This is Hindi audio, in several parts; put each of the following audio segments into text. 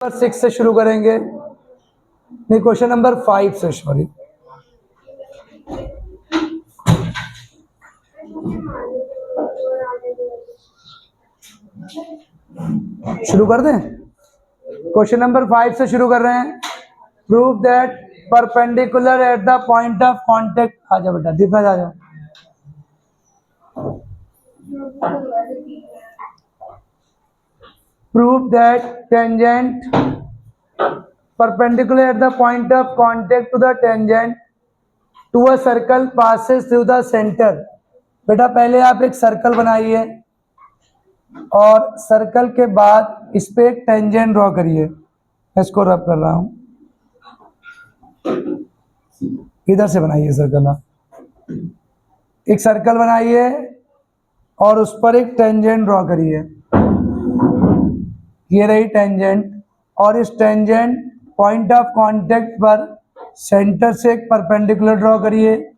नंबर 6 से शुरू करेंगे, नहीं क्वेश्चन नंबर 5 से, सॉरी। शुरू कर दें, क्वेश्चन नंबर 5 से शुरू कर रहे हैं। Prove that perpendicular at the point of contact. आ जाओ बेटा, दीपक आ जाओ। Prove that tangent perpendicular at the point of contact to the tangent to a circle passes through the center। बेटा पहले आप एक सर्कल बनाइए और सर्कल के बाद इस पे एक टेंजेंट ड्रॉ करिए। इसको रब कर रहा हूं, इधर से बनाइए सर्कल। आप एक सर्कल बनाइए और उस पर एक टेंजेंट ड्रॉ करिए। ये रही टेंजेंट, और इस टेंजेंट पॉइंट ऑफ कांटेक्ट पर सेंटर से एक परपेंडिकुलर ड्रॉ करिए।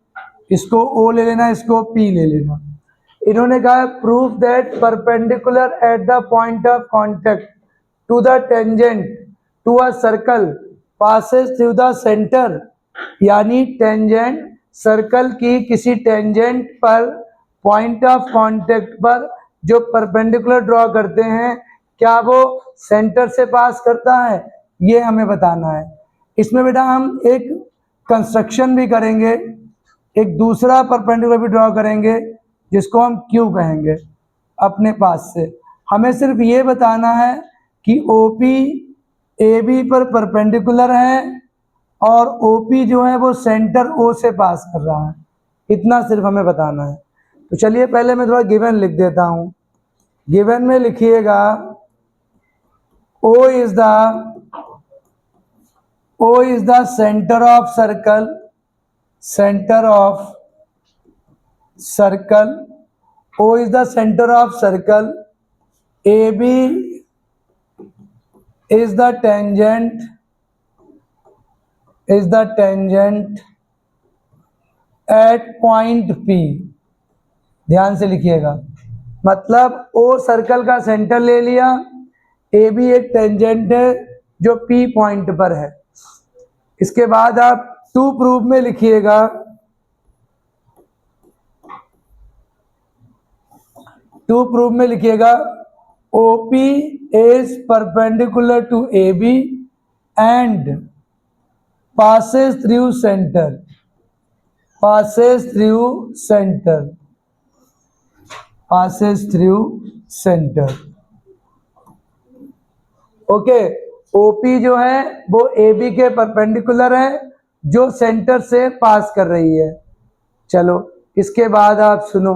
इसको ओ ले लेना, इसको पी ले लेना। इन्होंने कहा proof that perpendicular at the point of contact to the tangent to a circle passes through the centre, यानी टेंजेंट सर्कल की किसी टेंजेंट पर पॉइंट ऑफ कांटेक्ट पर जो परपेंडिकुलर ड्रॉ करते हैं, क्या वो सेंटर से पास करता है, ये हमें बताना है। इसमें बेटा हम एक कंस्ट्रक्शन भी करेंगे, एक दूसरा परपेंडिकुलर भी ड्रॉ करेंगे जिसको हम क्यू कहेंगे अपने पास से। हमें सिर्फ ये बताना है कि ओपी ए बी पर परपेंडिकुलर है और ओपी जो है वो सेंटर ओ से पास कर रहा है, इतना सिर्फ हमें बताना है। तो चलिए पहले मैं थोड़ा गिवन लिख देता हूँ। गिवन में लिखिएगा O is the center of circle, O is the center of circle, AB is the tangent at point P। ध्यान से लिखिएगा, मतलब O सर्कल का सेंटर ले लिया, ए बी एक टेंजेंट है जो पी पॉइंट पर है। इसके बाद आप टू प्रूफ में लिखिएगा, OP is perpendicular to A B and passes through centre. Okay, OP जो है वो ए बी के परपेंडिकुलर है जो सेंटर से पास कर रही है। चलो इसके बाद आप सुनो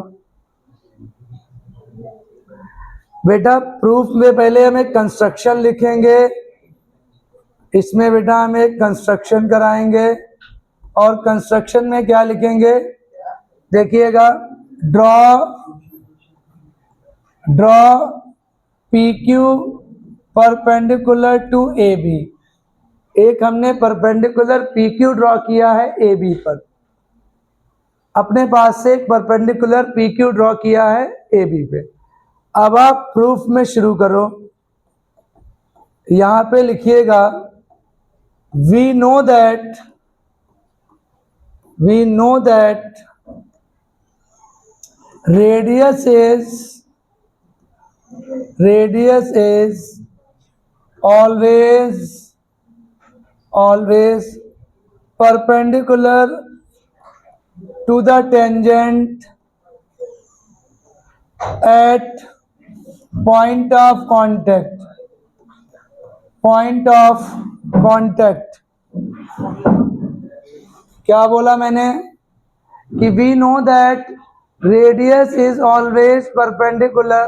बेटा, प्रूफ में पहले हम एक कंस्ट्रक्शन लिखेंगे। इसमें बेटा हम एक कंस्ट्रक्शन कराएंगे और कंस्ट्रक्शन में क्या लिखेंगे देखिएगा, draw P Q perpendicular to A B. एक हमने परपेंडिकुलर पी क्यू ड्रॉ किया है ए बी पर, अपने पास से एक परपेंडिकुलर पी क्यू ड्रॉ किया है ए बी पे। अब आप प्रूफ में शुरू करो। यहां पे लिखिएगा we know that radius is always perpendicular to the tangent at point of contact। क्या बोला मैंने कि we know that radius is always perpendicular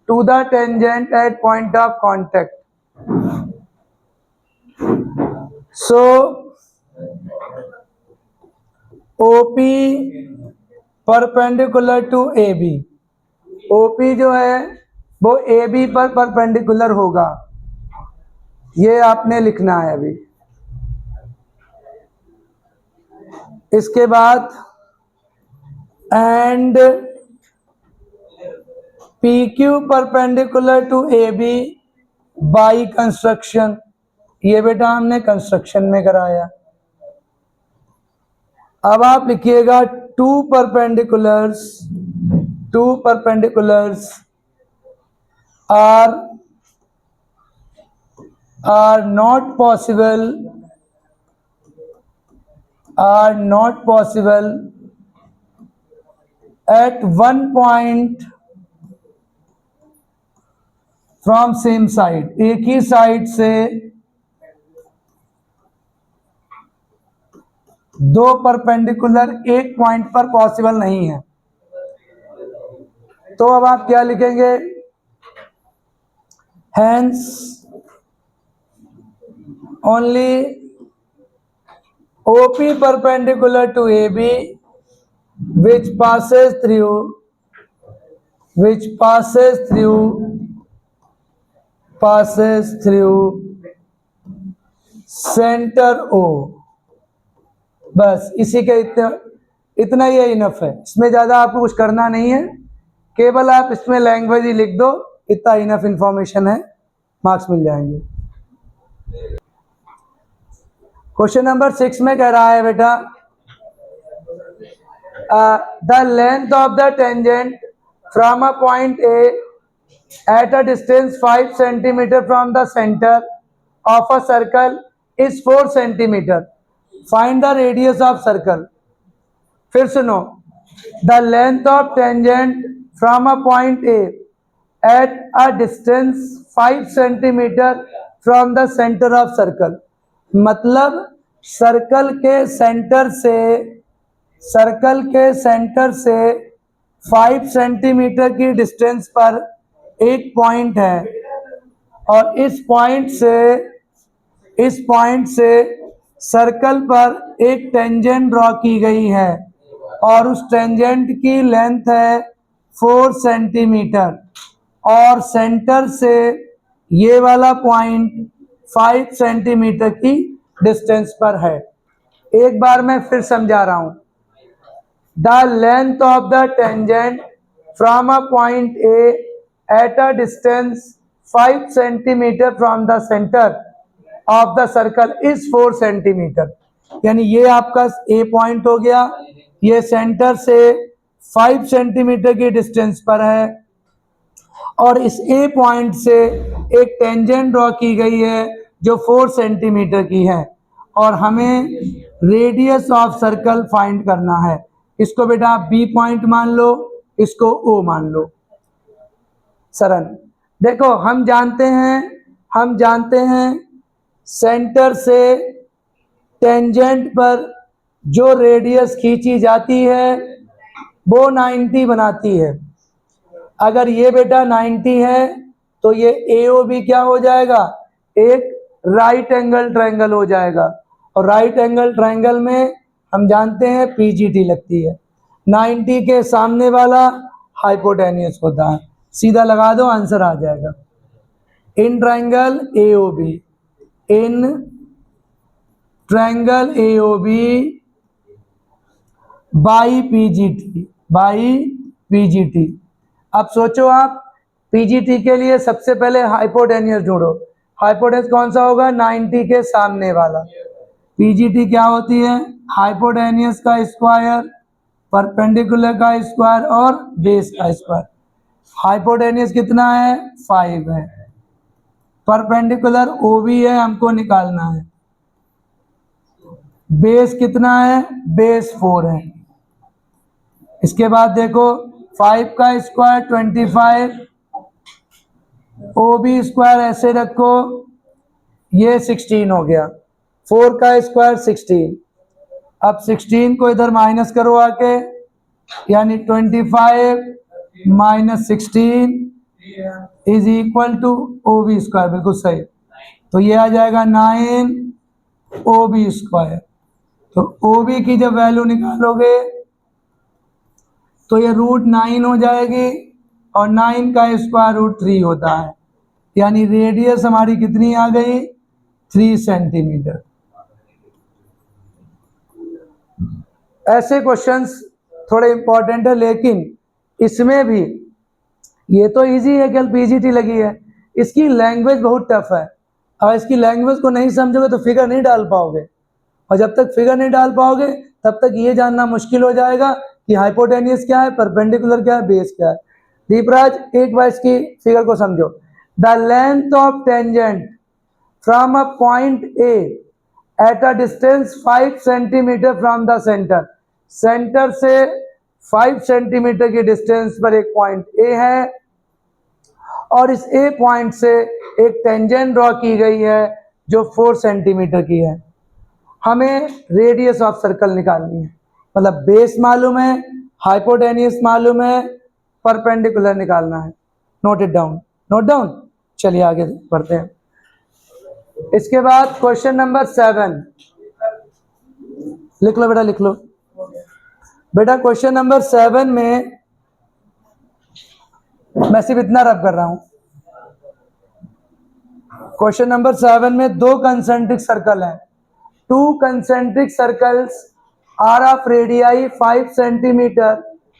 to the tangent at point of contact। So OP perpendicular to AB, OP जो है वो AB पर परपेंडिकुलर होगा, ये आपने लिखना है अभी। इसके बाद and PQ perpendicular to AB by construction, ये बेटा हमने कंस्ट्रक्शन में कराया। अब आप लिखिएगा two perpendiculars are not possible at one point from same side, एक ही साइड से दो परपेंडिकुलर एक पॉइंट पर पॉसिबल नहीं है। तो अब आप क्या लिखेंगे, hence only OP perpendicular to AB which passes through center O। बस इसी के इतना ही इनफ है, इसमें ज्यादा आपको कुछ करना नहीं है, केवल आप इसमें लैंग्वेज ही लिख दो, इतना इनफ इंफॉर्मेशन है, मार्क्स मिल जाएंगे। क्वेश्चन नंबर 6 में कह रहा है बेटा the length of the tangent from a point A at a distance 5 centimetre from the centre of a circle is 4 centimetre, find the radius of circle. फिर सुनो, the length of tangent from a point A at a distance 5 centimetre from the centre of circle, मतलब सर्कल के सेंटर से 5 सेंटीमीटर की डिस्टेंस पर एक पॉइंट है और इस पॉइंट से सर्कल पर एक टेंजेंट ड्रॉ की गई है और उस टेंजेंट की लेंथ है 4 सेंटीमीटर और सेंटर से ये वाला पॉइंट 5 सेंटीमीटर की डिस्टेंस पर है। एक बार मैं फिर समझा रहा हूं, the length of the tangent from a point A at a distance 5 centimetre from the centre of the circle is 4 centimetre, यानी ये आपका ए पॉइंट हो गया, ये सेंटर से 5 सेंटीमीटर की डिस्टेंस पर है और इस ए पॉइंट से एक टेंजेंट ड्रॉ की गई है जो 4 सेंटीमीटर की है और हमें रेडियस ऑफ सर्कल फाइंड करना है। इसको बेटा बी पॉइंट मान लो, इसको ओ मान लो। सरल, देखो हम जानते हैं सेंटर से टेंजेंट पर जो रेडियस खींची जाती है वो 90 बनाती है। अगर ये बेटा 90 है तो ये AOB क्या हो जाएगा, एक राइट एंगल ट्रायंगल हो जाएगा और राइट एंगल ट्रायंगल में हम जानते हैं PGT लगती है। 90 के सामने वाला हाइपोटेन्यूस होता है, सीधा लगा दो आंसर आ जाएगा। In triangle AOB by PGT। अब सोचो आप PGT के लिए सबसे पहले हाइपोटेन्यूस ढूंढो, हाइपोटेन्यूस कौन सा होगा, 90 के सामने वाला। PGT क्या होती है, हाइपोटेन्यूस का स्क्वायर, परपेंडिकुलर का स्क्वायर और बेस का स्क्वायर। हाइपोटेन्यूस कितना है, 5 है, परपेंडिकुलर OB है, हमको निकालना है, बेस कितना है, बेस 4 है। इसके बाद देखो 5 का स्क्वायर 25, OB स्क्वायर ऐसे रखो, ये 16 हो गया, 4 का स्क्वायर 16। अब 16 को इधर माइनस करो आके, यानी 25 minus 16 is equal to OB square, बिल्कुल सही। तो ये आ जाएगा 9 OB स्क्वायर। तो OB की जब वैल्यू निकालोगे तो ये √9 हो जाएगी और 9 का स्क्वायर √3 होता है, यानी रेडियस हमारी कितनी आ गई, 3 सेंटीमीटर। ऐसे क्वेश्चंस थोड़े इंपॉर्टेंट है, लेकिन इसमें भी ये तो इजी है, कल PGT लगी है, इसकी लैंग्वेज बहुत टफ है, और इसकी लैंग्वेज को नहीं समझोगे तो फिगर नहीं डाल पाओगे, और जब तक फिगर नहीं डाल पाओगे तब तक ये जानना मुश्किल हो जाएगा कि हाइपोटेनियस क्या है, परपेंडिकुलर क्या है, बेस क्या है। दीपराज एक बार इसकी फिगर को समझो। The length of tangent from a point A at a distance 5 centimetre from the centre, centre से 5 सेंटीमीटर की डिस्टेंस पर एक पॉइंट ए है, और इस ए पॉइंट से एक टेंजेंट ड्रॉ की गई है जो 4 सेंटीमीटर की है। हमें रेडियस ऑफ सर्कल निकालनी है, मतलब बेस मालूम है, हाइपोटेनियस मालूम है, परपेंडिकुलर निकालना है। Note it down, note down. चलिए आगे बढ़ते हैं। इसके बाद क्वेश्चन नंबर 7 लिख लो बेटा, लिख लो बेटा। क्वेश्चन नंबर 7 में मैं सिर्फ इतना रब कर रहा हूं। क्वेश्चन नंबर 7 में दो कंसेंट्रिक सर्कल हैं। 2 concentric circles are of radii 5 centimeter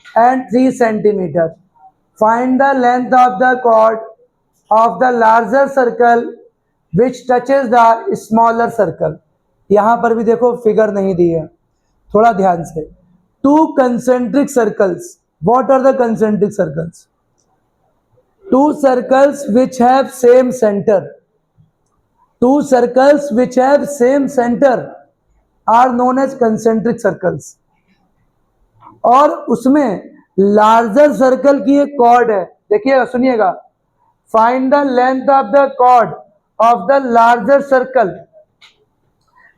and 3 centimeter. Find the length of the chord of the larger circle which touches the smaller circle. यहां पर भी देखो फिगर नहीं दी है, थोड़ा ध्यान से। 2 concentric circles. What are the concentric circles? 2 circles which have same center. 2 circles which have same center are known as concentric circles. और उसमें लार्जर सर्कल की एक कॉर्ड है, देखिएगा सुनिएगा। Find the length of the chord of the larger circle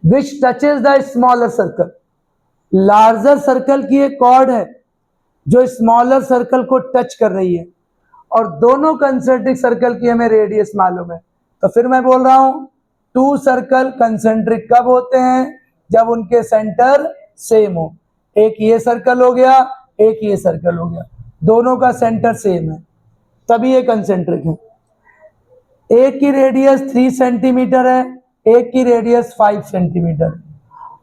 which touches the smaller circle. Larger circle की एक कॉर्ड है जो स्मॉलर सर्कल को टच कर रही है, और दोनों कंसेंट्रिक सर्कल की हमें रेडियस मालूम है। तो फिर मैं बोल रहा हूं 2 सर्कल कंसेंट्रिक कब होते हैं? जब उनके सेंटर सेम हो। एक ये सर्कल हो गया, एक ये सर्कल हो गया, दोनों का सेंटर सेम है, तभी ये कंसेंट्रिक है। एक की रेडियस 3 सेंटीमीटर है, एक की रेडियस 5 सेंटीमीटर,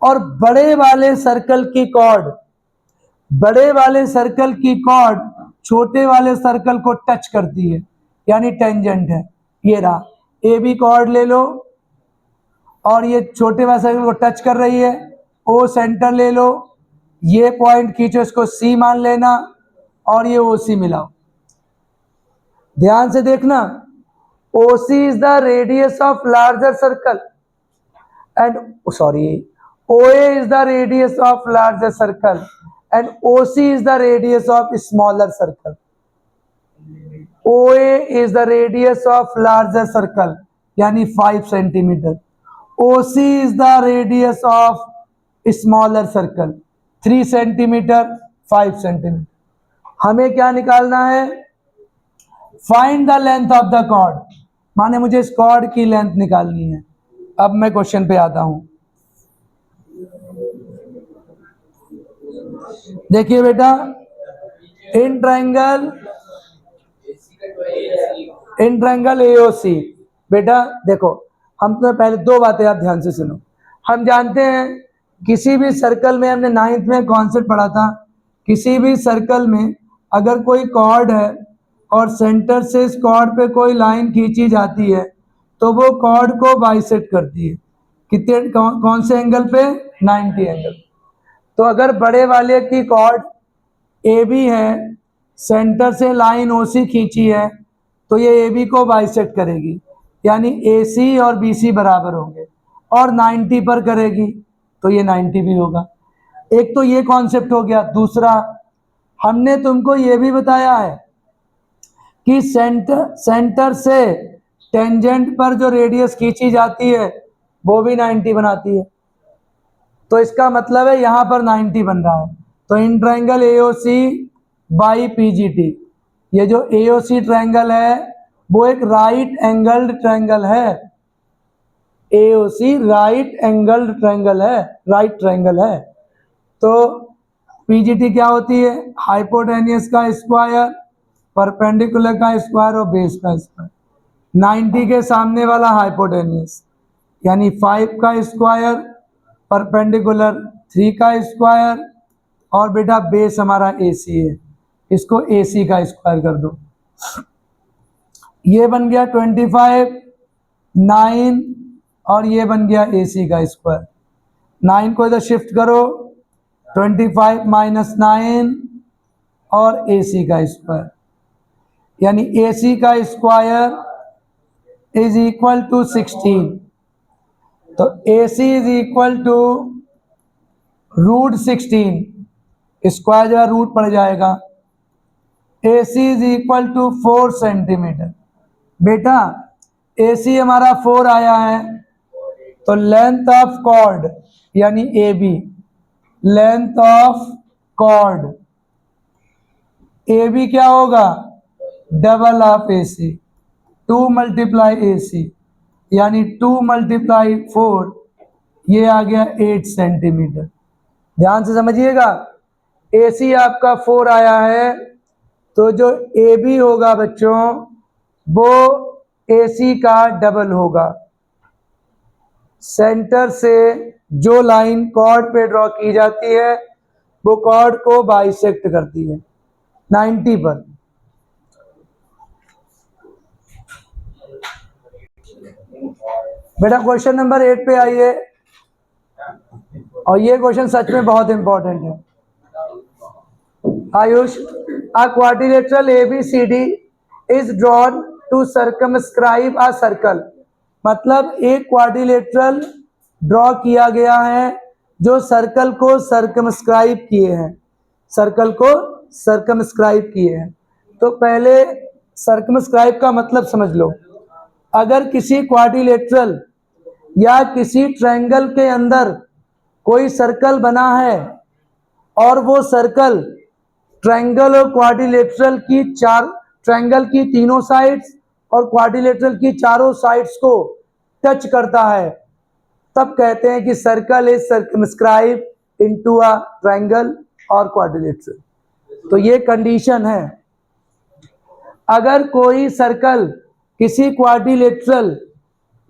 और बड़े वाले सर्कल की कॉर्ड, बड़े वाले सर्कल की कॉर्ड छोटे वाले सर्कल को टच करती है, यानी टेंजेंट है। ये रहा, ए बी कॉर्ड ले लो और ये छोटे वाले सर्कल को टच कर रही है। ओ सेंटर ले लो, ये पॉइंट खींचो, इसको सी मान लेना, और ये ओ सी मिलाओ। ध्यान से देखना, O C is the radius of larger circle and O A is the radius of larger circle and OC is the radius of smaller circle. OA is the radius of larger circle, यानी 5 centimetre. OC is the radius of smaller circle, 3 centimetre, 5 centimetre. हमें क्या निकालना है? Find the length of the chord, माने मुझे इस कॉर्ड की लेंथ निकालनी है। अब मैं क्वेश्चन पे आता हूं। देखिए बेटा, इन ट्रायंगल एओसी, बेटा देखो, हम तो पहले 2 बातें आप ध्यान से सुनो। हम जानते हैं किसी भी सर्कल में, हमने 9th में कॉन्सेप्ट पढ़ा था, किसी भी सर्कल में अगर कोई कॉर्ड है और सेंटर से इस कॉर्ड पे कोई लाइन खींची जाती है तो वो कॉर्ड को बाइसेक्ट करती है। कितने, कौन से एंगल पे? 90 एंगल। तो अगर बड़े वाले की कॉर्ड ए बी है, सेंटर से लाइन ओ सी खींची है, तो ये ए बी को बाइसेक्ट करेगी, यानी ए सी और बी सी बराबर होंगे, और 90 पर करेगी तो ये 90 भी होगा। एक तो ये कॉन्सेप्ट हो गया। दूसरा, हमने तुमको ये भी बताया है कि सेंटर से टेंजेंट पर जो रेडियस खींची जाती है वो भी 90 बनाती है। तो इसका मतलब है यहां पर 90 बन रहा है। तो in triangle AOC by PGT, ये जो एओसी ट्रायंगल है वो एक राइट एंगल्ड ट्रायंगल है। एओसी राइट एंगल्ड ट्रायंगल है, राइट ट्रायंगल है। तो पीजीटी क्या होती है? हाइपोटेनियस का स्क्वायर, परपेंडिकुलर का स्क्वायर और बेस का स्क्वायर। 90 के सामने वाला हाइपोटेनियस, यानी 5 का स्क्वायर, परपेंडिकुलर 3 का स्क्वायर, और बेटा बेस हमारा AC है, इसको AC का स्क्वायर कर दो। ये बन गया 25, 9 और ये बन गया AC का स्क्वायर। 9 को इधर शिफ्ट करो, 25 माइनस 9 और AC का स्क्वायर, यानी AC का स्क्वायर इज इक्वल टू 16। तो AC is equal to √16, square जो है रूट पड़ जाएगा। AC is equal to 4 centimetre. बेटा AC हमारा 4 आया है, तो लेंथ ऑफ कॉर्ड यानी AB, length of chord AB क्या होगा, double of AC, 2 multiply AC, यानी 2 मल्टीप्लाई 4, ये आ गया 8 सेंटीमीटर। ध्यान से समझिएगा, AC आपका 4 आया है, तो जो AB होगा बच्चों वो AC का डबल होगा। सेंटर से जो लाइन कॉर्ड पे ड्रॉ की जाती है वो कॉर्ड को बाइसेक्ट करती है 90 पर। बेटा क्वेश्चन नंबर 8 पे आइए, और ये क्वेश्चन सच में बहुत इंपॉर्टेंट है। Ayush, a quadrilateral ABCD is drawn to circumscribe a circle. मतलब एक क्वाड्रिलेटरल ड्रॉ किया गया है जो सर्कल को सर्कमस्क्राइब किए हैं, सर्कल को सर्कमस्क्राइब किए हैं। तो पहले सर्कमस्क्राइब का मतलब समझ लो। अगर किसी क्वाड्रिलेटरल या किसी ट्रायंगल के अंदर कोई सर्कल बना है और वो सर्कल ट्रायंगल और क्वाड्रिलेटरल की ट्रायंगल की तीनों साइड्स और क्वाड्रिलेटरल की चारों साइड्स को टच करता है, तब कहते हैं कि circle is circumscribe into a triangle और क्वाड्रिलेटरल। तो ये कंडीशन है। अगर कोई सर्कल किसी क्वाड्रिलेटरल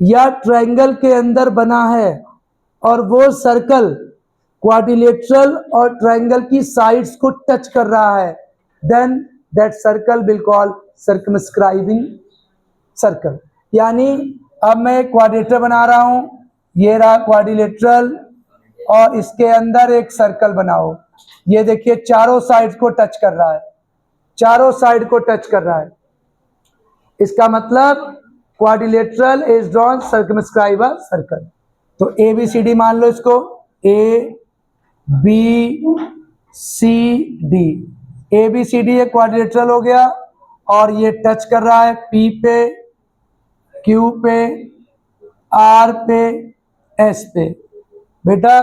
या ट्रायंगल के अंदर बना है और वो सर्कल क्वाड्रिलेटरल और ट्रायंगल की साइड्स को टच कर रहा है, then that circle will call circumscribing circle. यानी अब मैं एक क्वाड्रिलेटरल बना रहा हूं, ये रहा क्वाड्रिलेटरल, और इसके अंदर एक सर्कल बनाओ। ये देखिए चारों साइड्स को टच कर रहा है, चारों साइड को टच कर रहा है। इसका मतलब quadrilateral is drawn circumscribe a circle. तो ABCD मान लो इसको, ABCD। ABCD एक क्वाड्रिलेटरल हो गया और ये टच कर रहा है P पे, Q पे, R पे, S पे। बेटा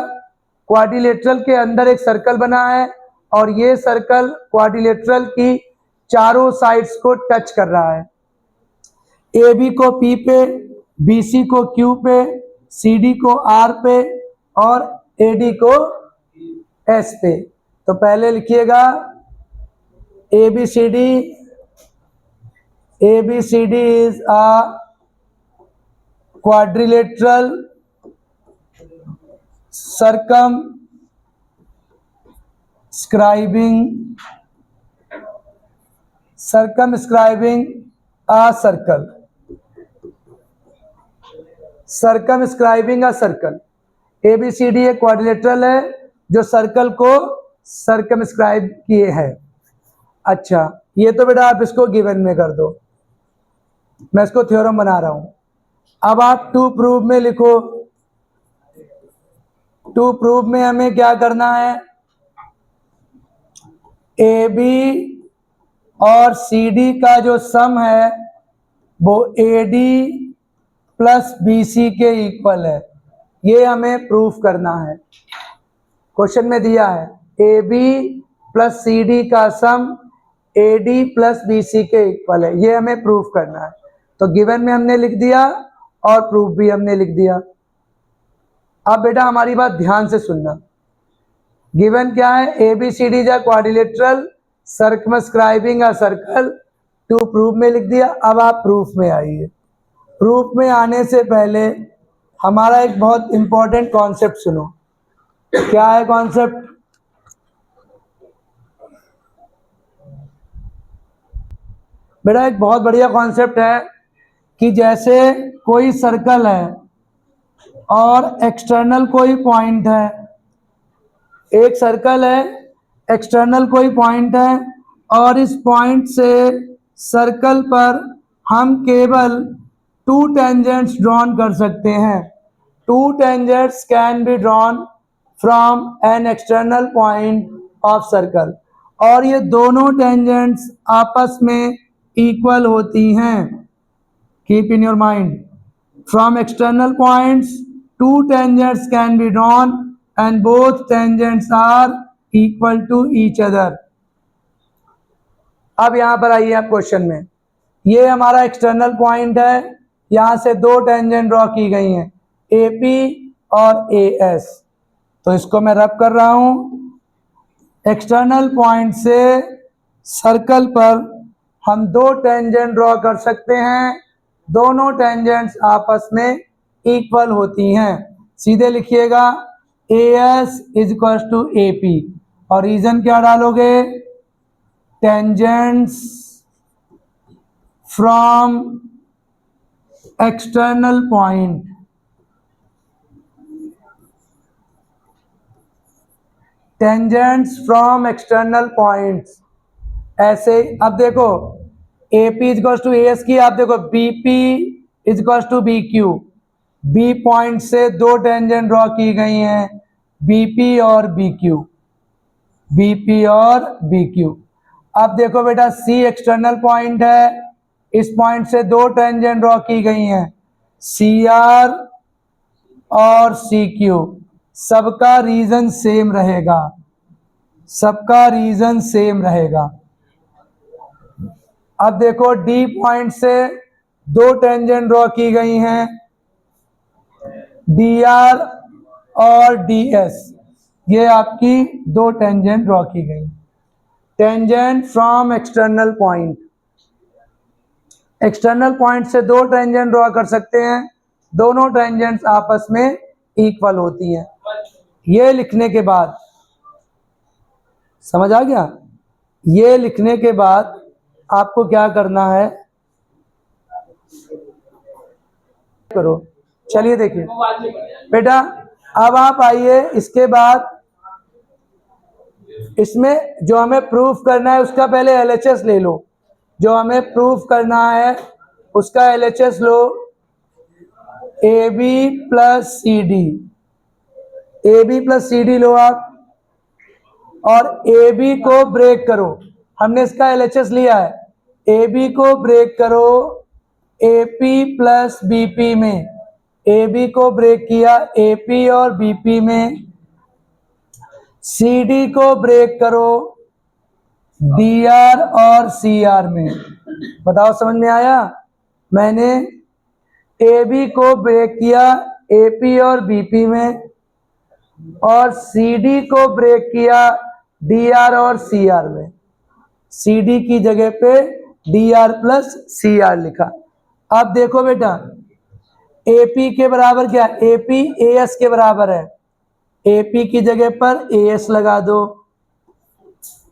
क्वाड्रिलेटरल के अंदर एक सर्कल बना है और ये सर्कल क्वाड्रिलेटरल की चारों साइड्स को टच कर रहा है। AB को P पे, BC को Q पे, CD को R पे और AD को S पे। तो पहले लिखिएगा ABCD is a quadrilateral circumscribing a circle। Circumscribing a circle. ABCD एक क्वाड्रिलेटरल है जो सर्कल को सर्कमस्क्राइब किए है। अच्छा, ये तो बेटा आप इसको गिवन में कर दो, मैं इसको थ्योरम बना रहा हूं। अब आप टू प्रूव में लिखो। टू प्रूव में हमें क्या करना है, AB और CD का जो सम है वो AD प्लस BC के इक्वल है, ये हमें प्रूफ करना है। क्वेश्चन में दिया है AB प्लस CD का सम AD प्लस BC के इक्वल है, ये हमें प्रूफ करना है। तो गिवन में हमने लिख दिया और प्रूफ भी हमने लिख दिया। अब बेटा हमारी बात ध्यान से सुनना। गिवन क्या है, ABCD is a quadrilateral circumscribing a circle. To proof में लिख दिया। अब आप प्रूफ में आइए। प्रूफ में आने से पहले हमारा एक बहुत इंपॉर्टेंट कॉन्सेप्ट सुनो। क्या है कॉन्सेप्ट, बेटा एक बहुत बढ़िया कॉन्सेप्ट है कि जैसे कोई सर्कल है और एक्सटर्नल कोई पॉइंट है, एक सर्कल है, एक्सटर्नल कोई पॉइंट है और इस पॉइंट से सर्कल पर हम केवल 2 टेंजेंट्स ड्रॉन कर सकते हैं। 2 tangents can be drawn from an external point of circle, और ये दोनों टेंजेंट्स आपस में इक्वल होती हैं। Keep in your mind, from external points 2 tangents can be drawn and both tangents are equal to each other। अब यहां पर आइए आप क्वेश्चन में, ये हमारा एक्सटर्नल पॉइंट है, यहां से 2 टेंजेंट ड्रॉ की गई हैं, AP और AS। तो इसको मैं रब कर रहा हूं, एक्सटर्नल पॉइंट से सर्कल पर हम 2 टेंजेंट ड्रॉ कर सकते हैं, दोनों टेंजेंट्स आपस में इक्वल होती हैं। सीधे लिखिएगा AS is equal to AP, और रीजन क्या डालोगे, tangents from external point, tangents from external points. ऐसे अब देखो AP is equal to AS की, आप देखो BP is equal to BQ, B point से 2 टेंजेंट ड्रॉ की गई हैं, BP और BQ, BP और BQ। अब देखो बेटा C एक्सटर्नल पॉइंट है, इस पॉइंट से 2 टेंजेंट ड्रॉ की गई हैं, CR और CQ। सबका रीजन सेम रहेगा, सबका रीजन सेम रहेगा। अब देखो D पॉइंट से 2 टेंजेंट ड्रॉ की गई हैं, DR और DS, ये आपकी 2 टेंजेंट ड्रॉ की गई। Tangent from external point, external point से 2 टेंजेंट ड्रॉ कर सकते हैं, दोनों टेंजेंट्स आपस में इक्वल होती हैं। ये लिखने के बाद, समझ आ गया, ये लिखने के बाद आपको क्या करना है, करो। चलिए देखिए बेटा, अब आप आइए, इसके बाद इसमें जो हमें प्रूफ करना है उसका पहले LHS ले लो, जो हमें प्रूफ करना है उसका LHS लो। AB plus CD, AB plus CD लो आप, और AB को ब्रेक करो, हमने इसका LHS लिया है, AB को ब्रेक करो AP प्लस BP में, AB को ब्रेक किया AP और BP में, CD को ब्रेक करो DR और CR में। बताओ समझ में आया, मैंने AB को ब्रेक किया AP और BP में, और CD को ब्रेक किया DR और CR में, CD की जगह पे DR प्लस CR लिखा। अब देखो बेटा, AP के बराबर क्या, AP AS के बराबर है, AP की जगह पर AS लगा दो।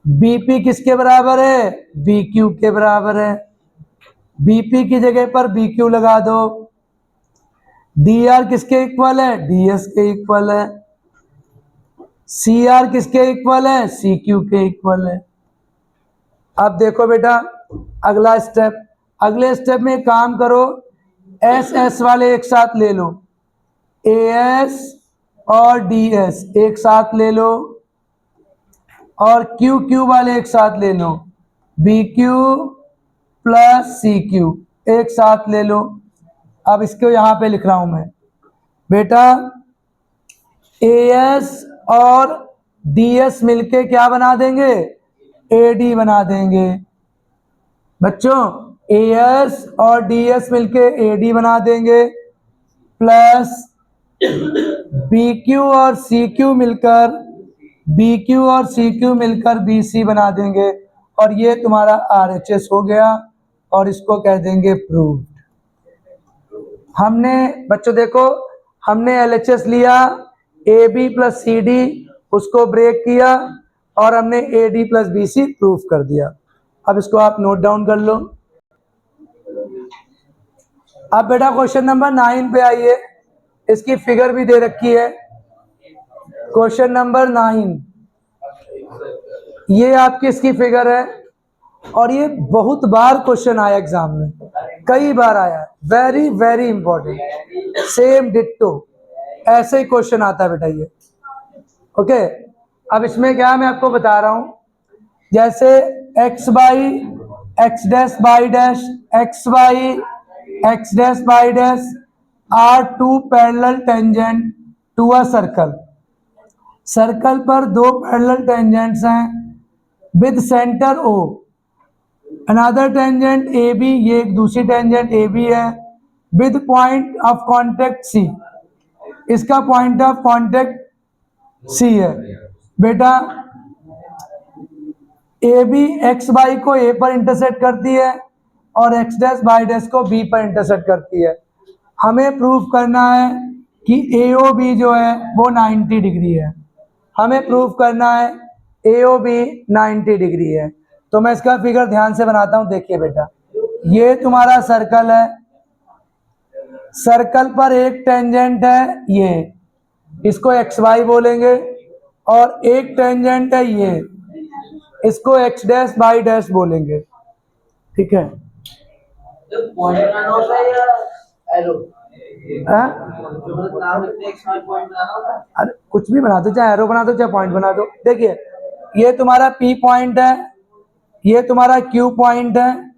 BP किसके बराबर है, BQ के बराबर है, BP की जगह पर BQ लगा दो। DR किसके इक्वल है, DS के इक्वल है। CR किसके इक्वल है, CQ के इक्वल है। अब देखो बेटा अगला स्टेप, अगले स्टेप में काम करो, SS वाले एक साथ ले लो, AS और DS एक साथ ले लो, और QQ वाले एक साथ ले लो, BQ प्लस CQ एक साथ ले लो। अब इसको यहां पे लिख रहा हूं मैं बेटा, AS और DS मिलके क्या बना देंगे, AD बना देंगे। बच्चों AS और DS मिलके AD बना देंगे, प्लस BQ और CQ मिलकर BC बना देंगे, और ये तुम्हारा RHS हो गया, और इसको कह देंगे प्रूव्ड। हमने बच्चों देखो, हमने LHS लिया, AB प्लस CD उसको ब्रेक किया, और हमने AD प्लस BC प्रूफ कर दिया। अब इसको आप नोट डाउन कर लो। अब बेटा क्वेश्चन नंबर 9 पे आइए, इसकी फिगर भी दे रखी है। क्वेश्चन नंबर 9, ये आपकी इसकी फिगर है और ये बहुत बार क्वेश्चन आया एग्जाम में, कई बार आया, very very important, same ditto ऐसे ही क्वेश्चन आता है बेटा ये। ओके, अब इसमें क्या मैं आपको बता रहा हूं, जैसे x by X dash by dash X by X dash by dash are two parallel tangent to a circle. Circle पर दो पैरेलल टेंजेंट्स हैं with centre O, another tangent A B, ये एक दूसरी टेंजेंट ए बी है, with point of contact C, इसका पॉइंट ऑफ कॉन्टेक्ट सी है। बेटा ए बी एक्स बाई को ए पर इंटरसेक्ट करती है और एक्स डैश बाई डैश को बी पर इंटरसेक्ट करती है। हमें प्रूफ करना है कि ए ओ बी जो है वो 90 डिग्री है, हमें प्रूफ करना है ए ओ बी 90 डिग्री है। तो मैं इसका फिगर ध्यान से बनाता हूं, देखिए बेटा, ये तुम्हारा सर्कल है, सर्कल पर एक टेंजेंट है ये, इसको एक्स वाई बोलेंगे, और एक टेंजेंट है ये, इसको एक्स डैश बाई डैश बोलेंगे। ठीक है, अरे कुछ भी बना दो, चाहे एरो बना दो चाहे पॉइंट बना दो। देखिए ये तुम्हारा पी पॉइंट है, ये तुम्हारा क्यू पॉइंट है,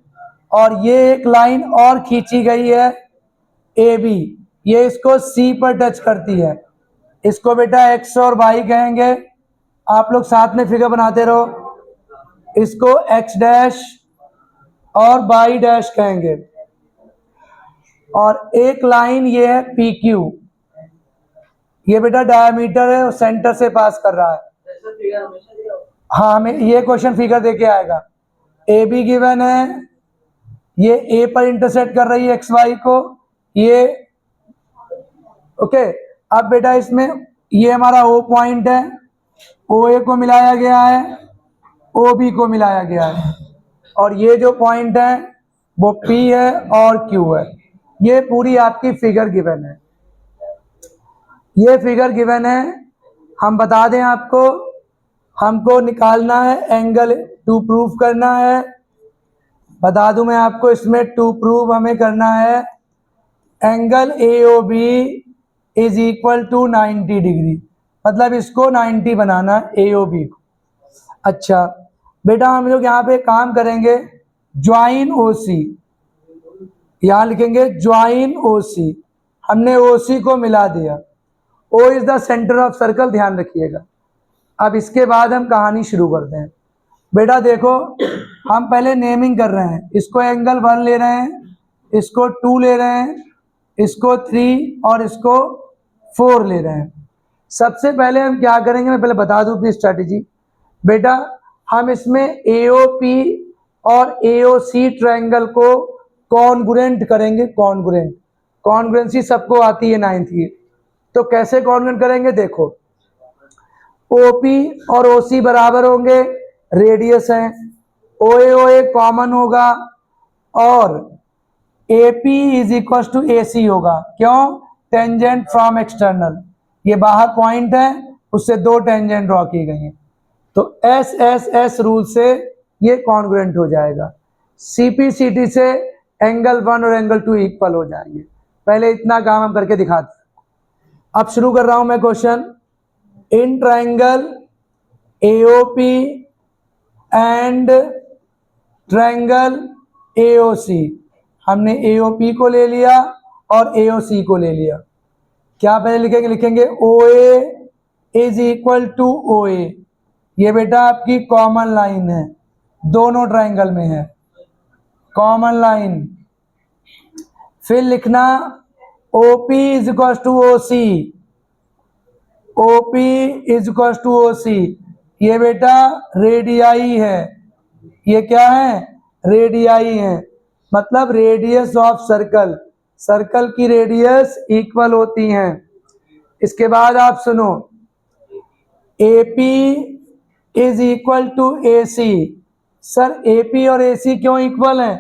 और ये एक लाइन और खींची गई है ए बी, ये इसको सी पर टच करती है, इसको बेटा एक्स और वाई कहेंगे। आप लोग साथ में फिगर बनाते रहो, इसको एक्स डैश और वाई डैश कहेंगे। और एक लाइन ये है पी क्यू, ये बेटा डायमीटर है, सेंटर से पास कर रहा है। हाँ, हमें ये क्वेश्चन फिगर देके आएगा। ए बी गिवन है, ये ए पर इंटरसेक्ट कर रही है एक्स वाई को, ये ओके। अब बेटा इसमें ये हमारा ओ पॉइंट है, ओ ए को मिलाया गया है, ओ बी को मिलाया गया है, और ये जो पॉइंट है वो पी है और क्यू है। ये पूरी आपकी फिगर गिवन है, ये फिगर गिवन है। हम बता दें आपको, हमको निकालना है एंगल, टू प्रूफ करना है। बता दूं मैं आपको, इसमें टू प्रूफ हमें करना है angle A O B is equal to 90 degree, मतलब इसको 90 बनाना ए ओ बी को। अच्छा बेटा, हम लोग यहाँ पे काम करेंगे, ज्वाइन ओ सी, यहाँ लिखेंगे ज्वाइन ओ सी, हमने ओ सी को मिला दिया। O is the centre of circle, ध्यान रखिएगा। अब इसके बाद हम कहानी शुरू करते हैं। बेटा देखो, हम पहले नेमिंग कर रहे हैं, इसको एंगल 1 ले रहे हैं, इसको 2 ले रहे हैं, इसको 3 और इसको 4 ले रहे हैं। सबसे पहले हम क्या करेंगे, मैं पहले बता दूं अपनी स्ट्रैटेजी। बेटा हम इसमें AOP और AOC ट्रायंगल को कॉन्ग्रुएंट करेंगे, कॉन्ग्रुएंसी सबको आती है 9th की, तो कैसे कॉन्ग्रुएंट करेंगे देखो, OP और OC बराबर होंगे, रेडियस है, OA कॉमन होगा, और AP is equal to AC होगा। क्यों? टेंजेंट फ्रॉम एक्सटर्नल, ये बाहर पॉइंट है, उससे दो टेंजेंट ड्रॉ की गई हैं, तो SSS रूल से ये कॉन्ग्रुएंट हो जाएगा। CPCT से एंगल 1 और एंगल 2 इक्वल हो जाएंगे। पहले इतना काम हम करके दिखाते हैं। अब शुरू कर रहा हूं मैं question. In triangle AOP and triangle AOC, हमने AOP को ले लिया और AOC को ले लिया। क्या पहले लिखेंगे, लिखेंगे OA is equal to OA, ये बेटा आपकी कॉमन लाइन है, दोनों ट्रायंगल में है कॉमन लाइन। फिर लिखना OP is equal to OC, OP is equal to OC, ये बेटा रेडियाई है, ये क्या है, रेडियाई है, मतलब रेडियस ऑफ सर्कल, सर्कल की रेडियस इक्वल होती हैं। इसके बाद आप सुनो, AP is equal to AC। Sir AP और AC क्यों इक्वल है?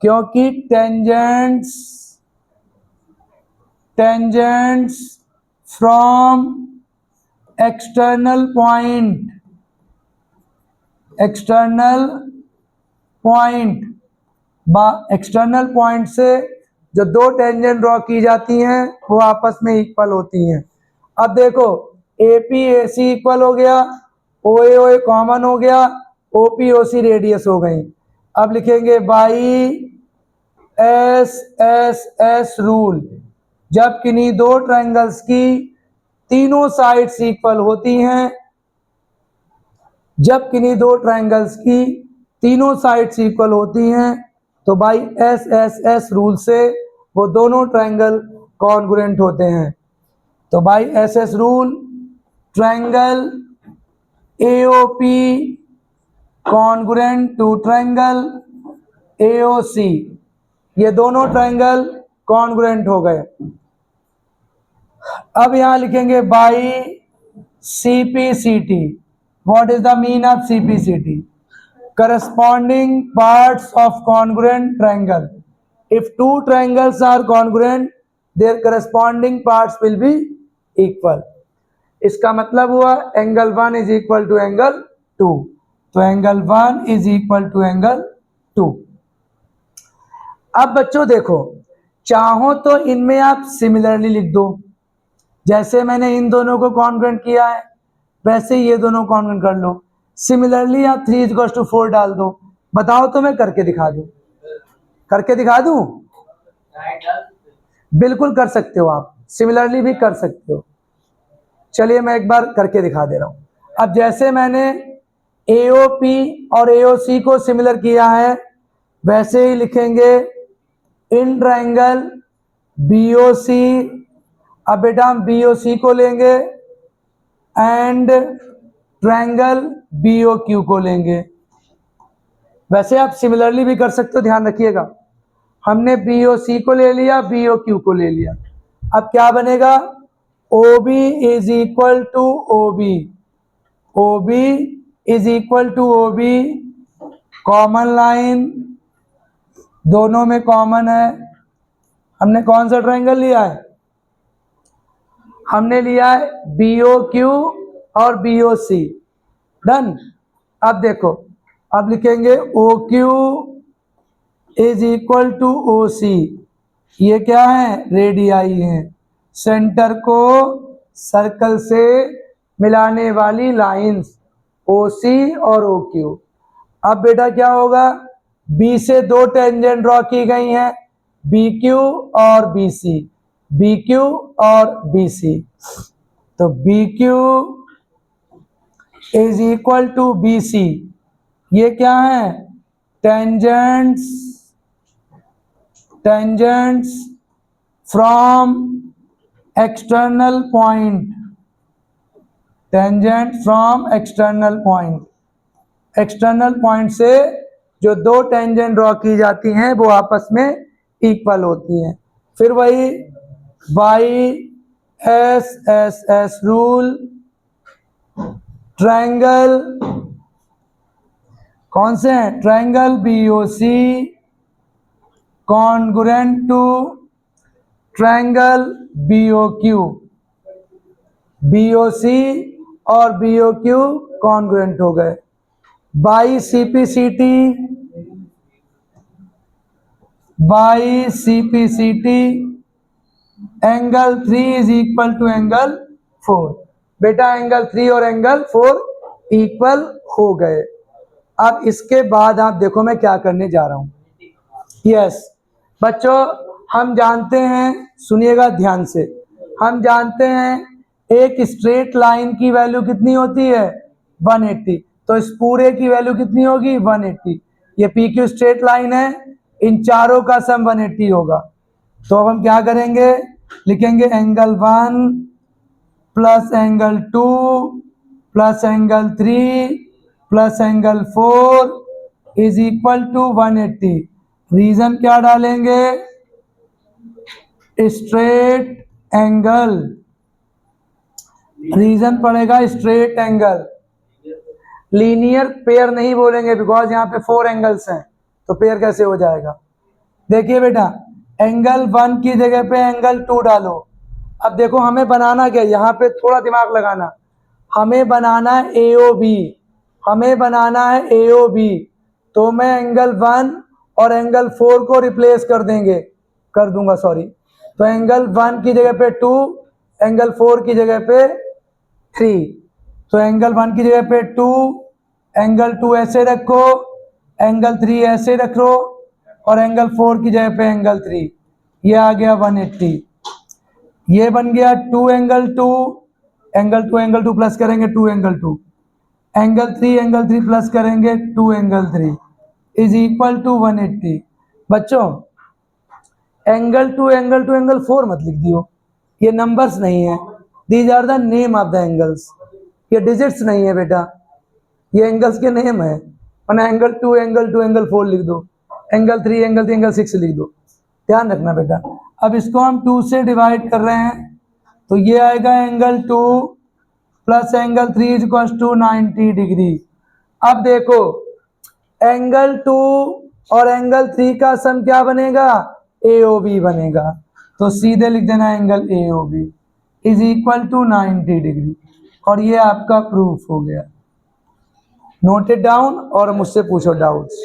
क्योंकि tangents tangents from external point, external point से जो दो टेंजेंट ड्रॉ की जाती हैं वो आपस में इक्वल होती हैं। अब देखो AP AC इक्वल हो गया, OA OA कॉमन हो गया, OP OC रेडियस हो गई। अब लिखेंगे बाई SSS रूल, जब किन्हीं दो ट्रायंगल्स की तीनों साइड्स इक्वल होती हैं, जब किन्हीं दो ट्रायंगल्स की तीनों साइड्स इक्वल होती हैं तो बाई SSS रूल से वो दोनों ट्रायंगल कॉन्ग्रुएंट होते हैं। तो by SS rule triangle AOP congruent to triangle AOC, ये दोनों ट्रायंगल कॉन्ग्रुएंट हो गए। अब यहां लिखेंगे by CPCT। What is the mean of CPCT? corresponding parts of congruent triangle. If two triangles are congruent, their corresponding parts will be equal. इसका मतलब हुआ angle 1 is equal to angle 2, तो angle 1 is equal to angle 2। अब बच्चों देखो, चाहो तो इनमें आप सिमिलरली लिख दो, जैसे मैंने इन दोनों को कॉन्ग्रुएंट किया है वैसे ही ये दोनों कॉन्ग्रुएंट कर लो। सिमिलरली आप 3:4 डाल दो। बताओ तो मैं करके दिखा दूं, करके दिखा दूं? बिल्कुल कर सकते हो, आप सिमिलरली भी कर सकते हो। चलिए मैं एक बार करके दिखा दे रहा हूं। अब जैसे मैंने AOP और AOC को सिमिलर किया है वैसे ही लिखेंगे इन ट्रायंगल BOC। अब बेटा हम BOC को लेंगे एंड ट्रायंगल BOQ को लेंगे। वैसे आप सिमिलरली भी कर सकते हो, ध्यान रखिएगा। हमने BOC को ले लिया, BOQ को ले लिया। अब क्या बनेगा? OB is equal to OB, OB is equal to OB, common line दोनों में कॉमन है। हमने कौन सा ट्रायंगल लिया है? हमने लिया है BOQ और BOC। डन। अब देखो, अब लिखेंगे OQ is equal to OC। ये क्या है? रेडियाई है, सेंटर को सर्कल से मिलाने वाली लाइंस OC और OQ। अब बेटा क्या होगा? B से दो टेंजेंट ड्रॉ की गई हैं, BQ और BC, BQ और BC। तो BQ is equal to BC। ये क्या है? Tangents, tangents from external point, tangent from external point. External point से जो दो टेंजेंट ड्रॉ की जाती हैं वो आपस में इक्वल होती हैं। फिर वही बाई SSS रूल ट्रायंगल कौन से हैं? Triangle BOC congruent to triangle BOQ, BOC और BOQ कॉन्ग्रुएंट हो गए। By CPCT, by CPCT angle 3 is equal to angle 4। बेटा एंगल 3 और एंगल 4 इक्वल हो गए। अब इसके बाद आप देखो मैं क्या करने जा रहा हूं। यस बच्चों, हम जानते हैं, सुनिएगा ध्यान से, हम जानते हैं एक स्ट्रेट लाइन की वैल्यू कितनी होती है? 180। तो इस पूरे की वैल्यू कितनी होगी? 180। ये PQ स्ट्रेट लाइन है, इन चारों का सम 180 होगा। तो अब हम क्या करेंगे? लिखेंगे angle 1 plus angle 2 plus angle 3 plus angle 4 is equal to 180। Reason क्या डालेंगे? Straight angle. रीजन पड़ेगा स्ट्रेट एंगल। लीनियर पेयर नहीं बोलेंगे बिकॉज यहाँ पे 4 एंगल्स हैं, तो पेयर कैसे हो जाएगा? देखिए बेटा, एंगल 1 की जगह पे एंगल 2 डालो, अब देखो हमें बनाना क्या है, यहाँ पे थोड़ा दिमाग लगाना, हमें बनाना है AOB, हमें बनाना है AOB। तो मैं एंगल 1 और एंगल 4 को रिप्लेस कर दूंगा सॉरी। तो एंगल 1 की जगह पे 2, एंगल 4 की जगह पे 3। तो एंगल 1 की जगह पे 2, एंगल 2 ऐसे रखो, एंगल 3 ऐसे रखो, और एंगल 4 की जगह पे एंगल 3। ये आ गया 180। ये बन गया 2 एंगल 2, एंगल 2 प्लस करेंगे 2 एंगल 2, एंगल 3 प्लस करेंगे 2 एंगल 3 इज इक्वल टू 180। बच्चों एंगल 2 एंगल 4 मत लिख दियो, ये नंबर्स नहीं है, these are the name of the angles, ये डिजिट्स नहीं है बेटा, ये एंगल्स के नेम है। वरना एंगल 2 एंगल 4 लिख दो, एंगल 3 एंगल 6 लिख दो, ध्यान रखना बेटा। अब इसको हम 2 से डिवाइड कर रहे हैं, तो ये आएगा angle 2 plus angle 3 is equal to 90 degree. अब देखो एंगल 2 और एंगल 3 का सम क्या बनेगा, AOB बनेगा। तो सीधे लिख देना angle AOB is equal to 90 degree, और ये आपका प्रूफ हो गया। नोट इट डाउन और मुझसे पूछो डाउट्स।